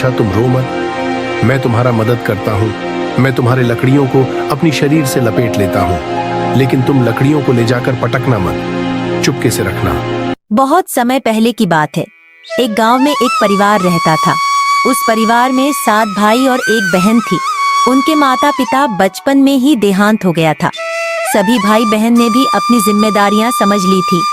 अच्छा तुम रो मत, मैं तुम्हारा मदद करता हूँ। मैं तुम्हारे लकड़ियों को अपनी शरीर से लपेट लेता हूँ, लेकिन तुम लकड़ियों को ले जाकर पटकना मत, चुपके से रखना। बहुत समय पहले की बात है। एक गांव में एक परिवार रहता था। उस परिवार में 7 भाई और एक बहन थी। उनके माता पिता बचपन में ही देहांत हो गया था। सभी भाई बहन ने भी अपनी जिम्मेदारियां समझ ली थी।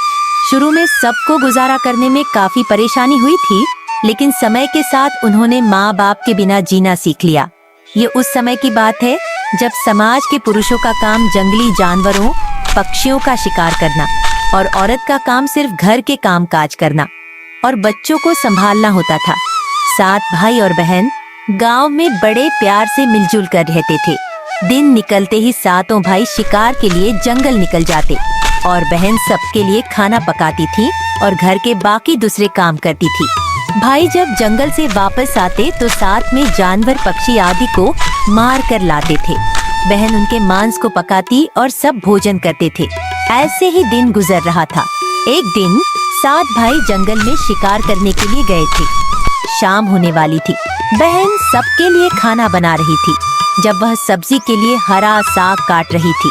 शुरू में सबको गुजारा करने में काफी परेशानी हुई थी, लेकिन समय के साथ उन्होंने माँ बाप के बिना जीना सीख लिया। ये उस समय की बात है जब समाज के पुरुषों का काम जंगली जानवरों, पक्षियों का शिकार करना और औरत का काम सिर्फ घर के काम काज करना और बच्चों को संभालना होता था। 7 भाई और बहन गांव में बड़े प्यार से मिलजुल कर रहते थे। दिन निकलते ही 7 भाई शिकार के लिए जंगल निकल जाते और बहन सबके लिए खाना पकाती थी और घर के बाकी दूसरे काम करती थी। भाई जब जंगल से वापस आते तो साथ में जानवर, पक्षी आदि को मार कर लाते थे। बहन उनके मांस को पकाती और सब भोजन करते थे। ऐसे ही दिन गुजर रहा था। एक दिन 7 भाई जंगल में शिकार करने के लिए गए थे। शाम होने वाली थी। बहन सबके लिए खाना बना रही थी। जब वह सब्जी के लिए हरा साग काट रही थी,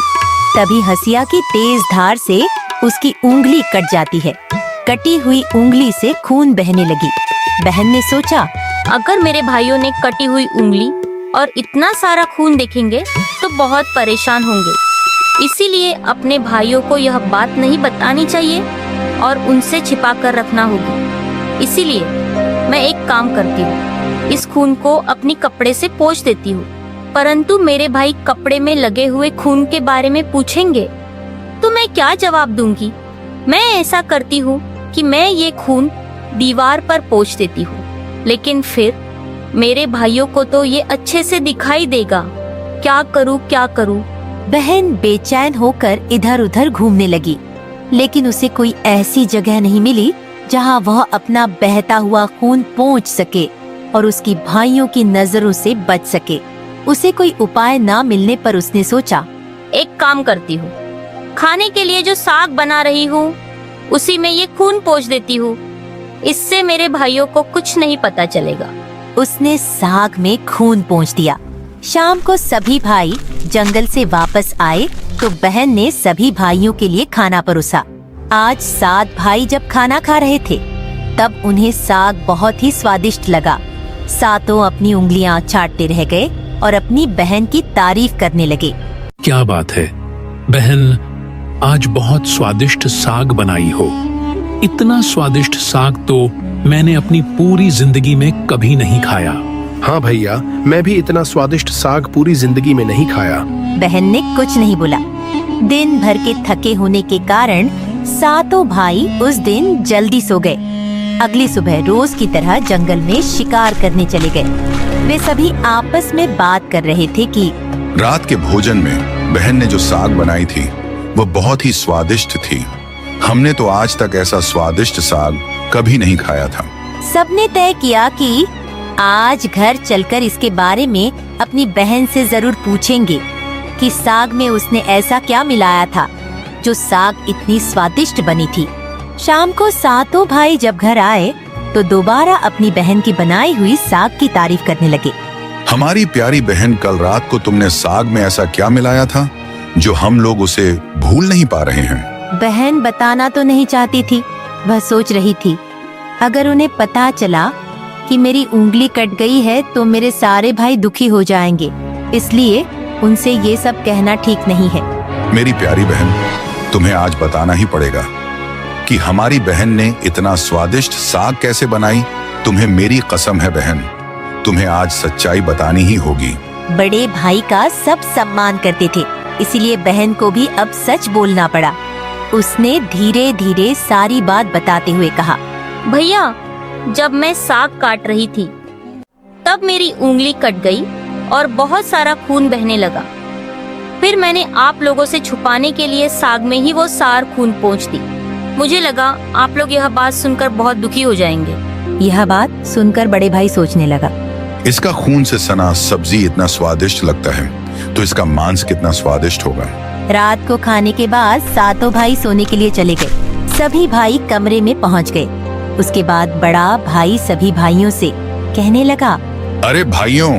तभी हंसिया की तेज धार से उसकी उंगली कट जाती है। कटी हुई उंगली से खून बहने लगी। बहन ने सोचा, अगर मेरे भाइयों ने कटी हुई उंगली और इतना सारा खून देखेंगे तो बहुत परेशान होंगे। इसीलिए अपने भाइयों को यह बात नहीं बतानी चाहिए और उनसे छिपा कर रखना होगी। इसीलिए मैं एक काम करती हूँ, इस खून को अपनी कपड़े से पोंछ देती हूँ। परंतु मेरे भाई कपड़े में लगे हुए खून के बारे में पूछेंगे तो मैं क्या जवाब दूंगी? मैं ऐसा करती हूँ कि मैं ये खून दीवार पर पोंछ देती हूँ, लेकिन फिर मेरे भाइयों को तो ये अच्छे से दिखाई देगा। क्या करूँ क्या करूँ? बहन बेचैन होकर इधर उधर घूमने लगी, लेकिन उसे कोई ऐसी जगह नहीं मिली जहाँ वह अपना बहता हुआ खून पोंछ सके और उसकी भाइयों की नजरों से बच सके। उसे कोई उपाय ना मिलने पर उसने सोचा, एक काम करती हूँ, खाने के लिए जो साग बना रही हूँ उसी में ये खून पोंछ देती हूँ। इससे मेरे भाइयों को कुछ नहीं पता चलेगा। उसने साग में खून पोंछ दिया। शाम को सभी भाई जंगल से वापस आए तो बहन ने सभी भाइयों के लिए खाना परोसा। आज 7 भाई जब खाना खा रहे थे तब उन्हें साग बहुत ही स्वादिष्ट लगा। 7 अपनी उंगलियां चाटते रह गए और अपनी बहन की तारीफ करने लगे। क्या बात है बहन, आज बहुत स्वादिष्ट साग बनाई हो। इतना स्वादिष्ट साग तो मैंने अपनी पूरी जिंदगी में कभी नहीं खाया। हाँ भैया, मैं भी इतना स्वादिष्ट साग पूरी जिंदगी में नहीं खाया। बहन ने कुछ नहीं बोला। दिन भर के थके होने के कारण 7 भाई उस दिन जल्दी सो गए। अगली सुबह रोज की तरह जंगल में शिकार करने चले गए। वे सभी आपस में बात कर रहे थे कि रात के भोजन में बहन ने जो साग बनाई थी वो बहुत ही स्वादिष्ट थी। हमने तो आज तक ऐसा स्वादिष्ट साग कभी नहीं खाया था। सबने तय किया कि आज घर चलकर इसके बारे में अपनी बहन से जरूर पूछेंगे कि साग में उसने ऐसा क्या मिलाया था जो साग इतनी स्वादिष्ट बनी थी। शाम को 7 भाई जब घर आए तो दोबारा अपनी बहन की बनाई हुई साग की तारीफ करने लगे। हमारी प्यारी बहन, कल रात को तुमने साग में ऐसा क्या मिलाया था जो हम लोग उसे भूल नहीं पा रहे हैं? बहन बताना तो नहीं चाहती थी। वह सोच रही थी, अगर उन्हें पता चला कि मेरी उंगली कट गई है तो मेरे सारे भाई दुखी हो जाएंगे, इसलिए उनसे ये सब कहना ठीक नहीं है। मेरी प्यारी बहन, तुम्हें आज बताना ही पड़ेगा कि हमारी बहन ने इतना स्वादिष्ट साग कैसे बनाई। तुम्हें मेरी कसम है बहन, तुम्हें आज सच्चाई बतानी ही होगी। बड़े भाई का सब सम्मान करते थे, इसीलिए बहन को भी अब सच बोलना पड़ा। उसने धीरे धीरे सारी बात बताते हुए कहा, भैया, जब मैं साग काट रही थी तब मेरी उंगली कट गई और बहुत सारा खून बहने लगा। फिर मैंने आप लोगों से छुपाने के लिए साग में ही वो सार खून पोंछ दी। मुझे लगा आप लोग यह बात सुनकर बहुत दुखी हो जाएंगे। यह बात सुनकर बड़े भाई सोचने लगा, इसका खून से सना सब्जी इतना स्वादिष्ट लगता है तो इसका मांस कितना स्वादिष्ट होगा। रात को खाने के बाद 7 भाई सोने के लिए चले गए। सभी भाई कमरे में पहुंच गए। उसके बाद बड़ा भाई सभी भाइयों से कहने लगा, अरे भाइयों,